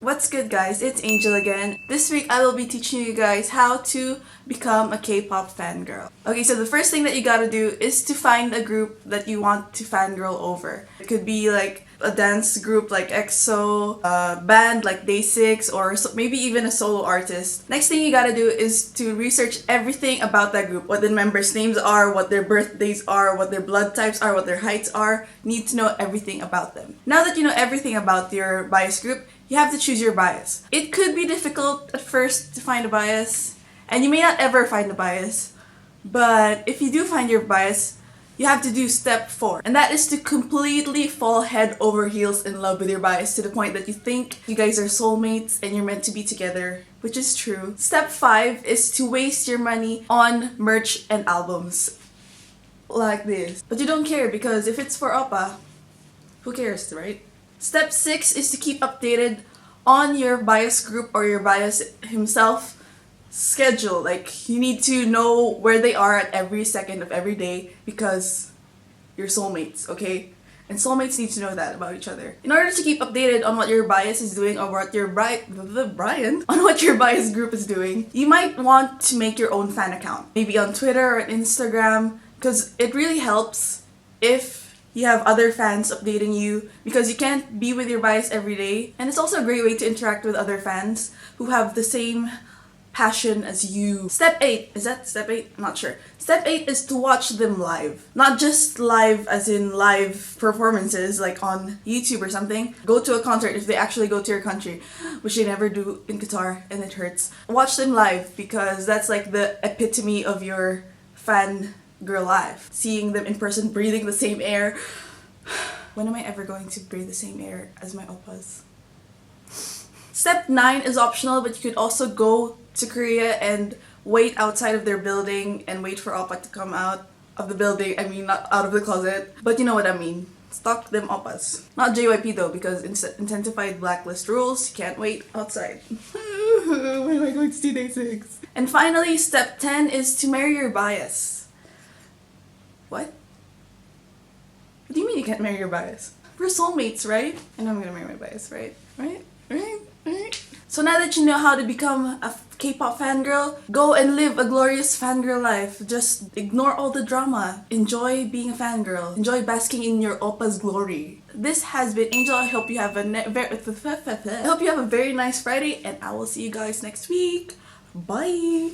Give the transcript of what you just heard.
What's good, guys? It's Angel again. This week I will be teaching you guys how to become a K-pop fangirl. Okay, so the first thing that you gotta do is to find a group that you want to fangirl over. It could be like a dance group like EXO, a band like Day6, or maybe even a solo artist. Next thing you gotta do is to research everything about that group. What the members' names are, what their birthdays are, what their blood types are, what their heights are. You need to know everything about them. Now that you know everything about your bias group, you have to choose your bias. It could be difficult at first to find a bias, and you may not ever find a bias, but if you do find your bias, you have to do step 4, and that is to completely fall head over heels in love with your bias to the point that you think you guys are soulmates and you're meant to be together, which is true. Step 5 is to waste your money on merch and albums. Like this. But you don't care because if it's for oppa, who cares, right? Step 6 is to keep updated on your bias group or your bias himself schedule. Like, you need to know where they are at every second of every day because you're soulmates, okay? And soulmates need to know that about each other. In order to keep updated on what your bias is doing or what your on what your bias group is doing, you might want to make your own fan account. Maybe on Twitter or Instagram, because it really helps if you have other fans updating you, because you can't be with your bias every day. And it's also a great way to interact with other fans who have the same passion as you. Step 8, is that step 8? I'm not sure. Step 8 is to watch them live. Not just live as in live performances like on YouTube or something. Go to a concert if they actually go to your country, which they never do in Qatar, and it hurts. Watch them live because that's like the epitome of your fan girl life. Seeing them in person, breathing the same air. When am I ever going to breathe the same air as my oppas? Step 9 is optional, but you could also go to Korea and wait outside of their building and wait for oppa to come out of the building. I mean, not out of the closet, but you know what I mean. Stalk them oppas. Not JYP though, because intensified blacklist rules, you can't wait outside. When am I going to see Day6? And finally, step 10 is to marry your bias. What? What do you mean you can't marry your bias? We're soulmates, right? I know I'm gonna marry my bias, right? Right? So now that you know how to become a K-pop fangirl, go and live a glorious fangirl life. Just ignore all the drama. Enjoy being a fangirl. Enjoy basking in your oppa's glory. This has been Angel. I hope you have a very nice Friday, and I will see you guys next week. Bye!